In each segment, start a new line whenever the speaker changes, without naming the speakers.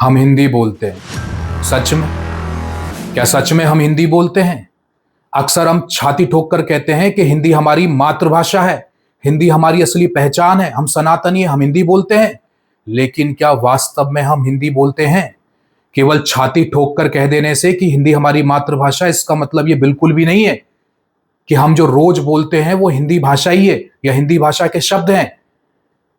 हम हिंदी बोलते हैं। सच में? क्या सच में हम हिंदी बोलते हैं? अक्सर हम छाती ठोक कर कहते हैं कि हिंदी हमारी मातृभाषा है, हिंदी हमारी असली पहचान है, हम सनातनी हैं, हम हिंदी बोलते हैं। लेकिन क्या वास्तव में हम हिंदी बोलते हैं? केवल छाती ठोक कर कह देने से कि हिंदी हमारी मातृभाषा, इसका मतलब ये बिल्कुल भी नहीं है कि हम जो रोज बोलते हैं वो हिंदी भाषा ही है या हिंदी भाषा के शब्द हैं।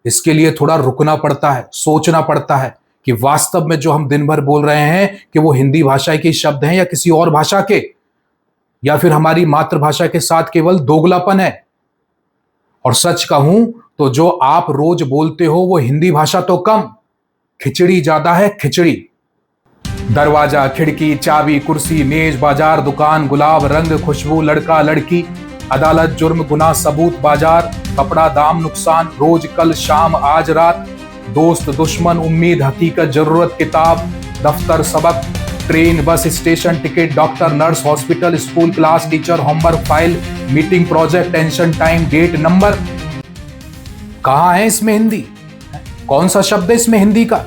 इसके लिए थोड़ा रुकना पड़ता है, सोचना पड़ता है कि वास्तव में जो हम दिन भर बोल रहे हैं कि वो हिंदी भाषा के शब्द हैं या किसी और भाषा के, या फिर हमारी मातृभाषा के साथ केवल दोगलापन है। और सच कहूं तो जो आप रोज बोलते हो वो हिंदी भाषा तो कम, खिचड़ी ज्यादा है, खिचड़ी। दरवाजा, खिड़की, चाबी, कुर्सी, मेज, बाजार, दुकान, गुलाब, रंग, खुशबू, लड़का, लड़की, अदालत, जुर्म, गुनाह, सबूत, बाजार, कपड़ा, दाम, नुकसान, रोज, कल, शाम, आज, रात, दोस्त, दुश्मन, उम्मीद, हकीकत, जरूरत, किताब, दफ्तर, सबक, train, bus, station, ticket, doctor, nurse, hospital, school, class, teacher, homework, file, meeting, project, tension, time, date, number. कहां है इसमें हिंदी? कौन सा शब्द है इसमें हिंदी का?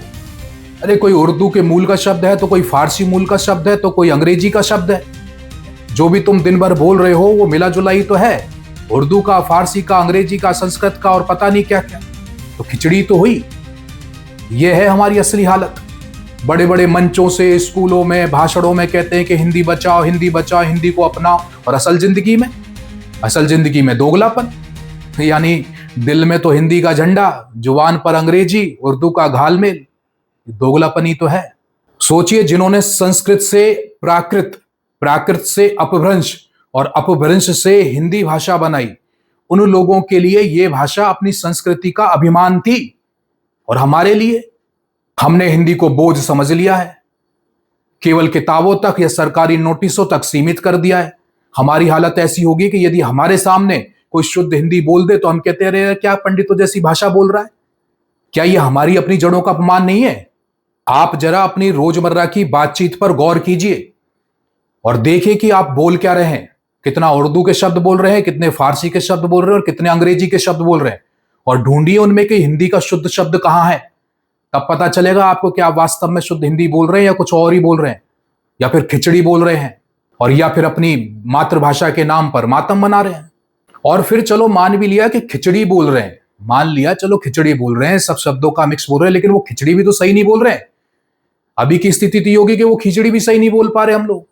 अरे कोई उर्दू के मूल का शब्द है तो कोई फारसी मूल का शब्द है तो कोई अंग्रेजी का शब्द है। जो भी तुम दिन भर बोल रहे हो वो मिला जुला ही तो है, उर्दू का, फारसी का, अंग्रेजी का, संस्कृत का और पता नहीं क्या क्या। तो खिचड़ी तो हुई। यह है हमारी असली हालत। बड़े बड़े मंचों से, स्कूलों में, भाषणों में कहते हैं कि हिंदी बचाओ, हिंदी बचाओ, हिंदी को अपनाओ, और असल जिंदगी में दोगलापन। यानी दिल में तो हिंदी का झंडा, जुबान पर अंग्रेजी, उर्दू का घालमेल। दोगलापन ही तो है। सोचिए, जिन्होंने संस्कृत से प्राकृत, प्राकृत से अपभ्रंश और अपभ्रंश से हिंदी भाषा बनाई, उन लोगों के लिए यह भाषा अपनी संस्कृति का अभिमान थी। और हमारे लिए, हमने हिंदी को बोझ समझ लिया है, केवल किताबों तक या सरकारी नोटिसों तक सीमित कर दिया है। हमारी हालत ऐसी होगी कि यदि हमारे सामने कोई शुद्ध हिंदी बोल दे तो हम कहते रहे, क्या पंडितों जैसी भाषा बोल रहा है। क्या यह हमारी अपनी जड़ों का अपमान नहीं है? आप जरा अपनी रोजमर्रा की बातचीत पर गौर कीजिए और देखिए कि आप बोल क्या रहे हैं। कितना उर्दू के शब्द बोल रहे हैं, कितने फारसी के शब्द बोल रहे हैं और कितने अंग्रेजी के शब्द बोल रहे हैं। और ढूंढिए उनमें कि हिंदी का शुद्ध शब्द कहां है। तब पता चलेगा आपको कि आप वास्तव में शुद्ध हिंदी बोल रहे हैं या कुछ और ही बोल रहे हैं, या फिर खिचड़ी बोल रहे हैं, और या फिर अपनी मातृभाषा के नाम पर मातम मना रहे हैं। और फिर चलो मान भी लिया कि खिचड़ी बोल रहे हैं, मान लिया चलो खिचड़ी बोल रहे हैं, सब शब्दों का मिक्स बोल रहे हैं, लेकिन वो खिचड़ी भी तो सही नहीं बोल रहे हैं। अभी की स्थिति तो होगी कि वो खिचड़ी भी सही नहीं बोल पा रहे हम लोग।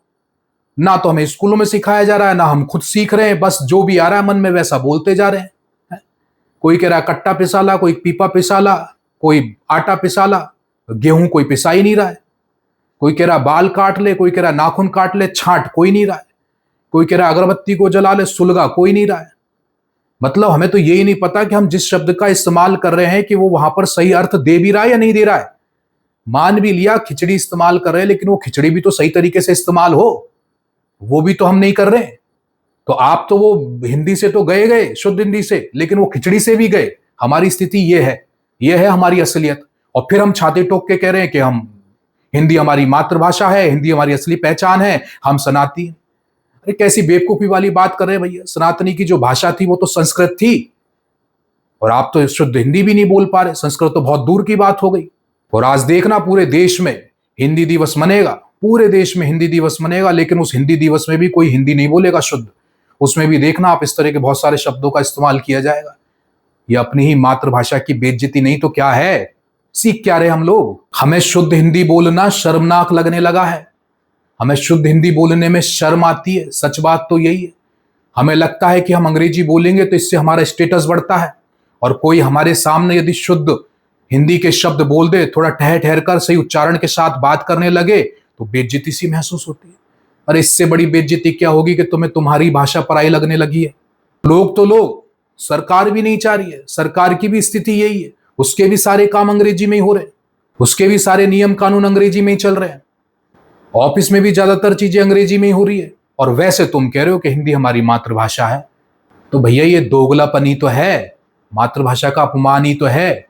ना तो हमें स्कूलों में सिखाया जा रहा है, ना हम खुद सीख रहे हैं, बस जो भी आ रहा है मन में वैसा बोलते जा रहे हैं। कोई कह रहा है कट्टा पिसाला, कोई पीपा पिसाला, कोई आटा पिसाला, गेहूं कोई पिसा ही नहीं रहा है। कोई कह रहा बाल काट ले, कोई कह रहा नाखून काट ले, छांट कोई नहीं रहा है। कोई कह रहा अगरबत्ती को जला ले, सुलगा कोई नहीं रहा है। मतलब हमें तो यही नहीं पता कि हम जिस शब्द का इस्तेमाल कर रहे हैं कि वो वहां पर सही अर्थ दे भी रहा है या नहीं दे रहा है। मान भी लिया खिचड़ी इस्तेमाल कर रहे हैं, लेकिन वो खिचड़ी भी तो सही तरीके से इस्तेमाल हो, वो भी तो हम नहीं कर रहे। तो आप तो वो हिंदी से तो गए शुद्ध हिंदी से, लेकिन वो खिचड़ी से भी गए। हमारी स्थिति ये है हमारी असलियत। और फिर हम छाती ठोक के कह रहे हैं कि हम हिंदी हमारी मातृभाषा है, हिंदी हमारी असली पहचान है, हम सनातनी। अरे कैसी बेवकूफी वाली बात कर रहे हैं भैया। सनातनी की जो भाषा थी वो तो संस्कृत थी, और आप तो शुद्ध हिंदी भी नहीं बोल पा रहे। संस्कृत तो बहुत दूर की बात हो गई। और आज देखना पूरे देश में हिंदी दिवस मनेगा, पूरे देश में हिंदी दिवस मनेगा, लेकिन उस हिंदी दिवस में भी कोई हिंदी नहीं बोलेगा शुद्ध। उसमें भी देखना आप इस तरह के बहुत सारे शब्दों का इस्तेमाल किया जाएगा। ये अपनी ही मातृभाषा की बेइज्जती नहीं तो क्या है? सीख क्या रहे हम लोग? हमें शुद्ध हिंदी बोलना शर्मनाक लगने लगा है। हमें शुद्ध हिंदी बोलने में शर्म आती है। सच बात तो यही है। हमें लगता है कि हम अंग्रेजी बोलेंगे तो इससे हमारा स्टेटस बढ़ता है, और कोई हमारे सामने यदि शुद्ध हिंदी के शब्द बोल दे, थोड़ा ठहर ठहर कर सही उच्चारण के साथ बात करने लगे, तो बेइज्जती सी महसूस होती है। अरे इससे बड़ी बेइज्जती क्या होगी कि तुम्हें तुम्हारी भाषा पराई लगने लगी है। लोग तो लोग, सरकार भी नहीं चाह रही है। सरकार की भी स्थिति यही है। उसके भी सारे काम अंग्रेजी में ही हो रहे हैं, उसके भी सारे नियम कानून अंग्रेजी में ही चल रहे हैं, ऑफिस में भी ज्यादातर चीजें अंग्रेजी में ही हो रही है। और वैसे तुम कह रहे हो कि हिंदी हमारी मातृभाषा है। तो भैया ये दोगलापन ही तो है, मातृभाषा का अपमान ही तो है।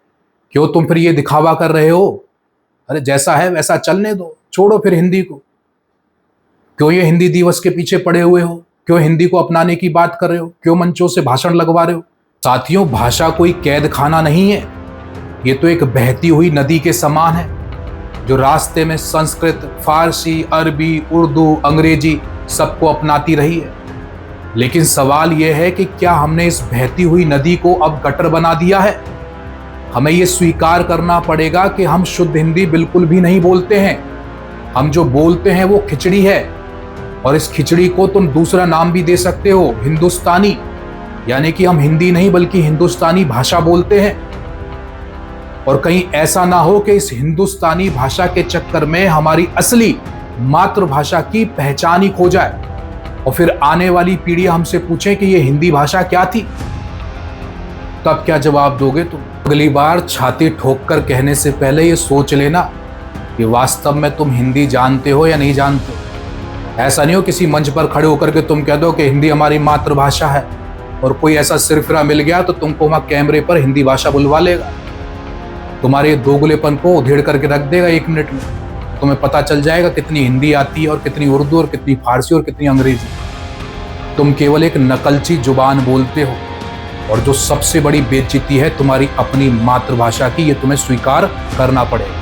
क्यों तुम फिर ये दिखावा कर रहे हो? अरे जैसा है वैसा चलने दो, छोड़ो फिर हिंदी को। क्यों ये हिंदी दिवस के पीछे पड़े हुए हो? क्यों हिंदी को अपनाने की बात कर रहे हो? क्यों मंचों से भाषण लगवा रहे हो? साथियों, भाषा कोई कैद खाना नहीं है, ये तो एक बहती हुई नदी के समान है। जो रास्ते में संस्कृत, फारसी, अरबी, उर्दू, अंग्रेजी सबको अपनाती रही है। लेकिन सवाल यह है कि क्या हमने इस बहती हुई नदी को अब गटर बना दिया है? हमें यह स्वीकार करना पड़ेगा कि हम शुद्ध हिंदी बिल्कुल भी नहीं बोलते हैं। हम जो बोलते हैं वो खिचड़ी है, और इस खिचड़ी को तुम दूसरा नाम भी दे सकते हो, हिंदुस्तानी। यानी कि हम हिंदी नहीं बल्कि हिंदुस्तानी भाषा बोलते हैं। और कहीं ऐसा ना हो कि इस हिंदुस्तानी भाषा के चक्कर में हमारी असली मातृभाषा की पहचान ही खो जाए, और फिर आने वाली पीढ़ी हमसे पूछे कि ये हिंदी भाषा क्या थी। तब क्या जवाब दोगे तुम? अगली बार छाती ठोक कर कहने से पहले ये सोच लेना कि वास्तव में तुम हिंदी जानते हो या नहीं जानते। ऐसा नहीं हो किसी मंच पर खड़े होकर के तुम कह दो कि हिंदी हमारी मातृभाषा है, और कोई ऐसा सिरफिरा मिल गया तो तुमको वहां कैमरे पर हिंदी भाषा बुलवा लेगा, तुम्हारे दोगलेपन को उधेड़ करके रख देगा 1 मिनट में। तुम्हें पता चल जाएगा कितनी हिंदी आती है, और कितनी उर्दू, और कितनी फारसी, और कितनी अंग्रेजी। तुम केवल एक नकलची जुबान बोलते हो, और जो सबसे बड़ी बेइज्जती है तुम्हारी अपनी मातृभाषा की, ये तुम्हें स्वीकार करना पड़ेगा।